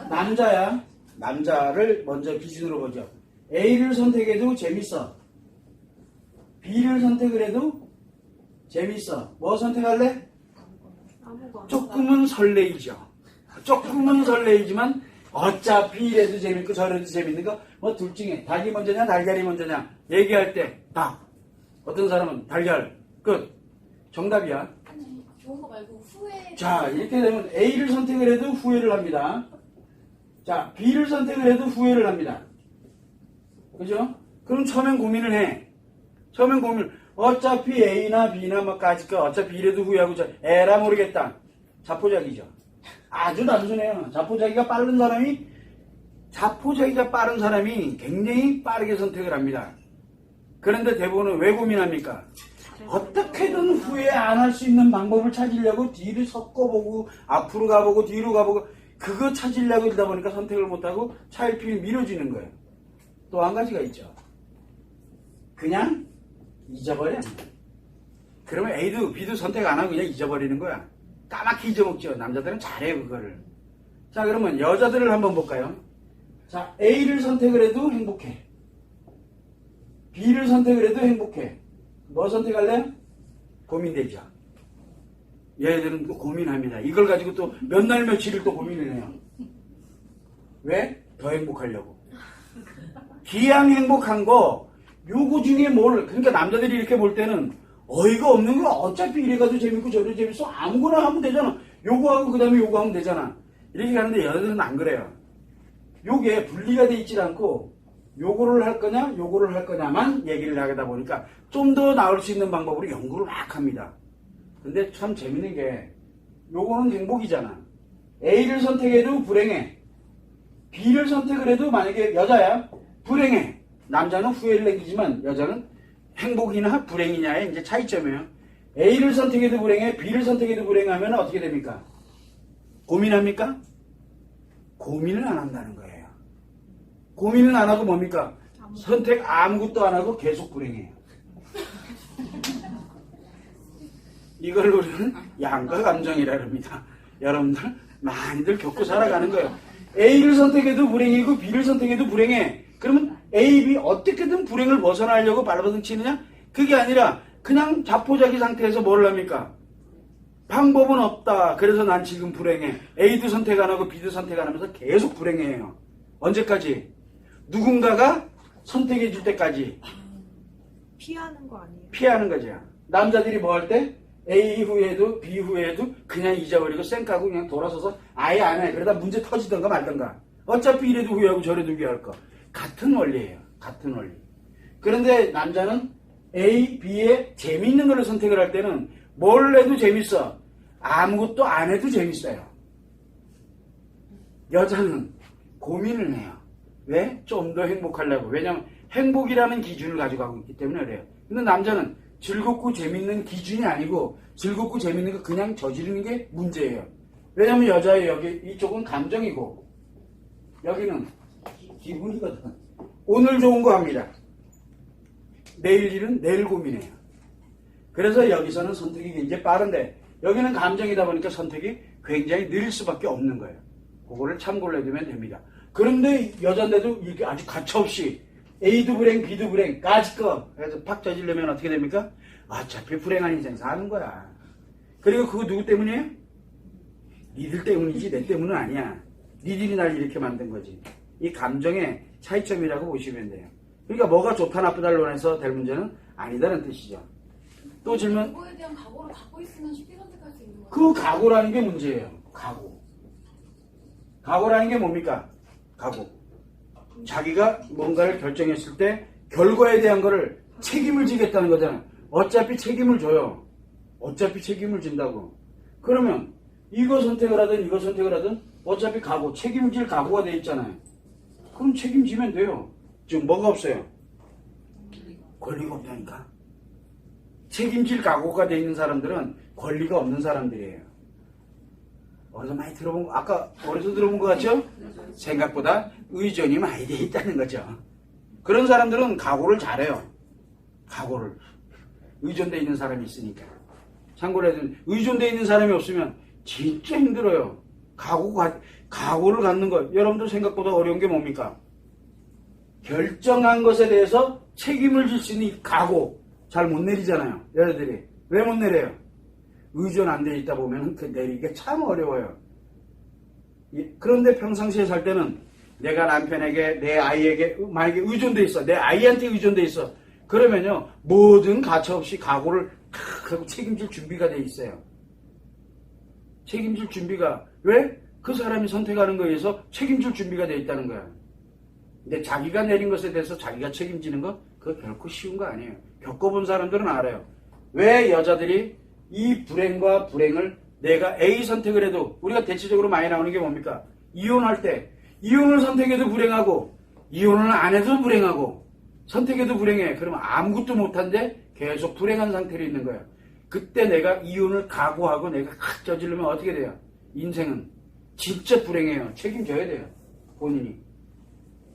남자야. 남자를 먼저 기준으로 보죠. A를 선택해도 재밌어. B를 선택을 해도 재밌어. 뭐 선택할래? 조금은 설레이죠. 조금은 설레이지만 어차피 이래도 재밌고 저래도 재밌는 거 뭐 둘 중에 닭이 먼저냐 달걀이 먼저냐 얘기할 때 닭. 어떤 사람은 달걀. 끝. 정답이야. 아니, 좋은 거 말고 후회. 자, 이렇게 되면 A를 선택을 해도 후회를 합니다. 자, B를 선택을 해도 후회를 합니다. 그죠? 그럼 처음엔 고민을 해. 처음엔 고민을. 어차피 A나 B나 뭐까지 거 어차피 이래도 후회하고 에라 모르겠다. 자포자기죠. 아주 단순해요. 자포자기가 빠른 사람이 굉장히 빠르게 선택을 합니다. 그런데 대부분은 왜 고민합니까? 어떻게든 후회 안 할 수 있는 방법을 찾으려고 뒤를 섞어보고 앞으로 가보고 뒤로 가보고 그거 찾으려고 이러다 보니까 선택을 못하고 차일피일 미뤄지는 거예요. 또 한 가지가 있죠. 그냥 잊어버려. 그러면 A도 B도 선택 안 하고 그냥 잊어버리는 거야. 까맣게 잊어먹죠. 남자들은 잘해요 그거를. 자, 그러면 여자들을 한번 볼까요? 자, A를 선택을 해도 행복해. B를 선택을 해도 행복해. 뭐 선택할래요? 고민되죠. 얘들은 또 고민합니다. 이걸 가지고 또 몇 날 며칠을 또 고민을 해요. 왜? 더 행복하려고. 기왕 행복한 거 요거 중에 그러니까 남자들이 이렇게 볼 때는 어이가 없는 거 어차피 이래가도 재밌고 저래도 재밌어. 아무거나 하면 되잖아. 요거 하고 그 다음에 요거 하면 되잖아. 이렇게 가는데 여자들은 안 그래요. 요게 분리가 돼 있질 않고 요거를 할 거냐 요거를 할 거냐만 얘기를 하다 보니까 좀 더 나을 수 있는 방법으로 연구를 막 합니다. 근데 참 재밌는 게 요거는 행복이잖아. A를 선택해도 불행해. B를 선택을 해도 만약에 여자야 불행해. 남자는 후회를 남기지만 여자는 행복이나 불행이냐의 이제 차이점이에요. A를 선택해도 불행해, B를 선택해도 불행하면 어떻게 됩니까? 고민합니까? 고민을 안 한다는 거예요. 고민을 안 하고 뭡니까? 선택 아무것도 안 하고 계속 불행해요. 이걸 우리는 양가 감정이라 합니다. 여러분들 많이들 겪고 살아가는 거예요. A를 선택해도 불행이고 B를 선택해도 불행해. 그러면 A, B 어떻게든 불행을 벗어나려고 발버둥 치느냐? 그게 아니라 그냥 자포자기 상태에서 뭘 합니까? 방법은 없다. 그래서 난 지금 불행해. A도 선택 안 하고 B도 선택 안 하면서 계속 불행해요. 언제까지? 누군가가 선택해 줄 때까지. 피하는 거 아니에요? 피하는 거죠. 남자들이 뭐 할 때? A 후에도 B 후에도 그냥 잊어버리고 쌩까고 그냥 돌아서서 아예 안 해. 그러다 문제 터지던가 말던가. 어차피 이래도 후회하고 저래도 후회할 거. 같은 원리예요. 같은 원리. 그런데 남자는 A, B에 재미있는 걸 선택을 할 때는 뭘 해도 재밌어. 아무것도 안 해도 재밌어요. 여자는 고민을 해요. 왜? 좀 더 행복하려고. 왜냐면 행복이라는 기준을 가지고 하고 있기 때문에 그래요. 근데 남자는 즐겁고 재밌는 기준이 아니고 즐겁고 재밌는 거 그냥 저지르는 게 문제예요. 왜냐면 여자의 여기 이쪽은 감정이고 여기는 기분이거든. 오늘 좋은 거 합니다. 내일 일은 내일 고민해요. 그래서 여기서는 선택이 굉장히 빠른데 여기는 감정이다 보니까 선택이 굉장히 느릴 수밖에 없는 거예요. 그거를 참고를 해두면 됩니다. 그런데 여잔데도 이렇게 아주 가차없이 A도 불행, B도 불행, 까짓 거 그래서 팍 저지르면 어떻게 됩니까? 어차피 불행한 인생 사는 거야. 그리고 그거 누구 때문이에요? 니들 때문이지 내 때문은 아니야. 니들이 날 이렇게 만든 거지. 이 감정의 차이점이라고 보시면 돼요. 그러니까 뭐가 좋다 나쁘다를 논해서 될 문제는 아니다는 뜻이죠. 또 질문? 그거에 대한 각오를 갖고 있으면 쉽게 선택할 수 있는 거예요. 그 각오라는 게 문제예요. 각오. 각오라는 게 뭡니까? 각오. 자기가 뭔가를 결정했을 때 결과에 대한 거를 책임을 지겠다는 거잖아요. 어차피 책임을 져요. 어차피 책임을 진다고. 그러면 이거 선택을 하든 이거 선택을 하든 어차피 각오, 책임을 질 각오가 돼 있잖아요. 그럼 책임지면 돼요. 지금 뭐가 없어요? 권리가 없다니까. 책임질 각오가 돼 있는 사람들은 권리가 없는 사람들이에요. 어디서 많이 들어본 거, 아까 어디서 들어본 것 같죠? 생각보다 의존이 많이 돼 있다는 거죠. 그런 사람들은 각오를 잘해요. 각오를. 의존돼 있는 사람이 있으니까. 참고로 해도 의존돼 있는 사람이 없으면 진짜 힘들어요. 각오가 각오를 갖는 것. 여러분들 생각보다 어려운 게 뭡니까? 결정한 것에 대해서 책임을 질 수 있는 이 각오 잘 못 내리잖아요. 여러분들이. 왜 못 내려요? 의존 안 돼 있다 보면 그 내리기가 참 어려워요. 그런데 평상시에 살 때는 내가 남편에게, 내 아이에게 만약에 의존돼 있어. 내 아이한테 의존돼 있어. 그러면요. 뭐든 가차없이 각오를 탁 하고 책임질 준비가 돼 있어요. 책임질 준비가. 왜? 그 사람이 선택하는 거에 의해서 책임질 준비가 돼 있다는 거야. 근데 자기가 내린 것에 대해서 자기가 책임지는 거 그거 결코 쉬운 거 아니에요. 겪어본 사람들은 알아요. 왜 여자들이 이 불행과 불행을 내가 A 선택을 해도 우리가 대체적으로 많이 나오는 게 뭡니까? 이혼할 때 이혼을 선택해도 불행하고 이혼을 안 해도 불행하고 선택해도 불행해. 그러면 아무것도 못한데 계속 불행한 상태로 있는 거예요. 그때 내가 이혼을 각오하고 내가 확 저지르면 어떻게 돼요? 인생은 진짜 불행해요. 책임져야 돼요. 본인이.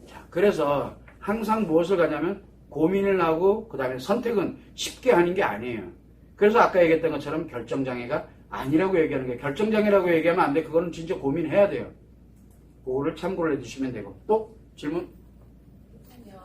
자, 그래서 항상 무엇을 가냐면 고민을 하고 그 다음에 선택은 쉽게 하는 게 아니에요. 그래서 아까 얘기했던 것처럼 결정장애가 아니라고 얘기하는 거예요. 결정장애라고 얘기하면 안 돼. 그거는 진짜 고민해야 돼요. 그거를 참고를 해주시면 되고. 또 질문? 그러면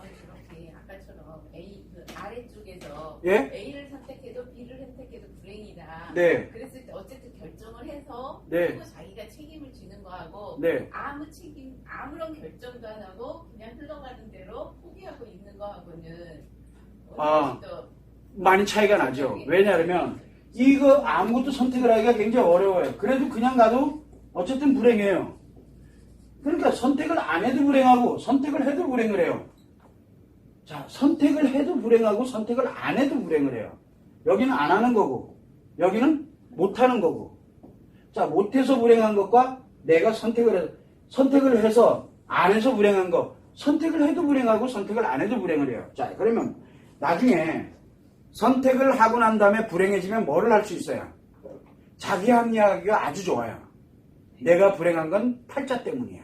이렇게 아까처럼 A 그 아래쪽에서 예? A를 선택해도 B를 선택해도 불행이다. 네. 그랬을 때 어쨌든 결정을 해서 네. 또 자기가 책임을 지는 거하고 네. 아무런 결정도 안 하고 그냥 흘러가는 대로 포기하고 있는 거하고는 아. 어느 것이 더 많이 차이가 나죠. 왜냐하면 이거 아무것도 선택을 하기가 굉장히 어려워요. 그래도 그냥 가도 어쨌든 불행해요. 그러니까 선택을 안 해도 불행하고 선택을 해도 불행을 해요. 자, 선택을 해도 불행하고 선택을 안 해도 불행을 해요. 여기는 안 하는 거고 여기는 못 하는 거고. 자, 못해서 불행한 것과 내가 선택을 해서 안 해서 불행한 거. 선택을 해도 불행하고 선택을 안 해도 불행을 해요. 자, 그러면 나중에 선택을 하고 난 다음에 불행해지면 뭐를 할 수 있어요? 자기 합리화하기가 아주 좋아요. 내가 불행한 건 팔자 때문이야.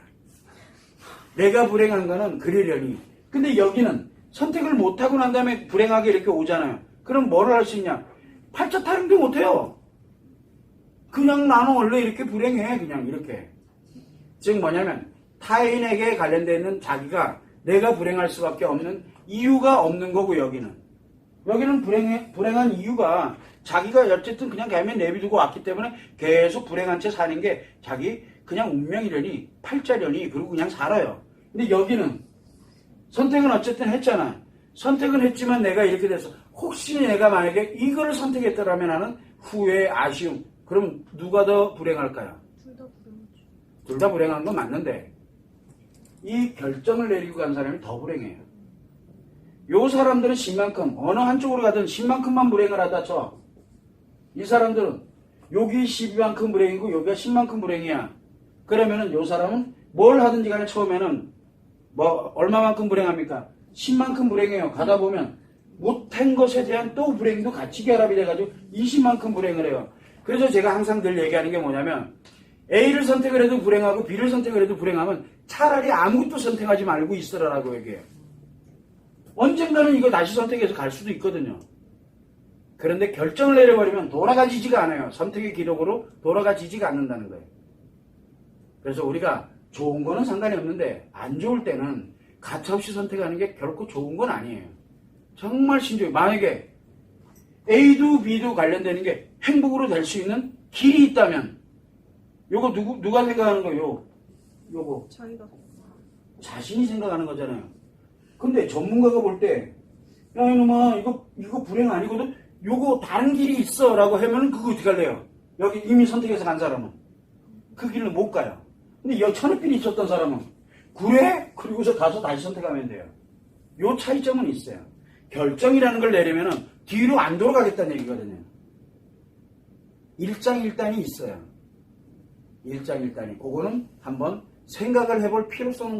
내가 불행한 거는 그러려니. 근데 여기는 선택을 못하고 난 다음에 불행하게 이렇게 오잖아요. 그럼 뭐를 할 수 있냐? 팔자 타령도 못해요. 그냥 나는 원래 이렇게 불행해. 그냥 이렇게. 즉 뭐냐면 타인에게 관련되어 있는 자기가 내가 불행할 수밖에 없는 이유가 없는 거고 여기는 불행한 이유가 자기가 어쨌든 그냥 가면 내비두고 왔기 때문에 계속 불행한 채 사는 게 자기 그냥 운명이려니 팔자려니 그러고 그냥 살아요. 근데 여기는 선택은 어쨌든 했잖아. 선택은 했지만 내가 이렇게 돼서 혹시 내가 만약에 이거를 선택했더라면 하는 후회, 아쉬움. 그럼 누가 더 불행할까요? 둘 다 불행하죠. 둘 다 불행한 건 맞는데 이 결정을 내리고 간 사람이 더 불행해요. 요 사람들은 10만큼 어느 한쪽으로 가든 10만큼만 불행을 하다 쳐. 이 사람들은 여기 12만큼 불행이고 여기가 10만큼 불행이야. 그러면은 요 사람은 뭘 하든지 간에 처음에는 뭐 얼마만큼 불행합니까? 10만큼 불행해요. 가다 보면 못한 것에 대한 또 불행도 같이 결합이 돼가지고 20만큼 불행을 해요. 그래서 제가 항상 늘 얘기하는 게 뭐냐면 A를 선택을 해도 불행하고 B를 선택을 해도 불행하면 차라리 아무것도 선택하지 말고 있으라라고 얘기해요. 언젠가는 이거 다시 선택해서 갈 수도 있거든요. 그런데 결정을 내려버리면 돌아가지지가 않아요. 선택의 기록으로 돌아가지지가 않는다는 거예요. 그래서 우리가 좋은 거는 상관이 없는데 안 좋을 때는 가차없이 선택하는 게 결코 좋은 건 아니에요. 정말 신중히. 만약에 A도 B도 관련되는 게 행복으로 될 수 있는 길이 있다면 요거 누가 생각하는 거예요? 요거 자기가 자신이 생각하는 거잖아요. 근데 전문가가 볼 때 야 이놈아 이거 불행 아니거든? 요거 다른 길이 있어 라고 하면 그거 어떻게 할래요? 여기 이미 선택해서 간 사람은 그 길을 못 가요. 근데 여기 천혜길이 있었던 사람은 그래? 그리고서 가서 다시 선택하면 돼요. 요 차이점은 있어요. 결정이라는 걸 내리면은 뒤로 안 돌아가겠다는 얘기거든요. 일장일단이 있어요. 일장일단이. 그거는 한번 생각을 해볼 필요성은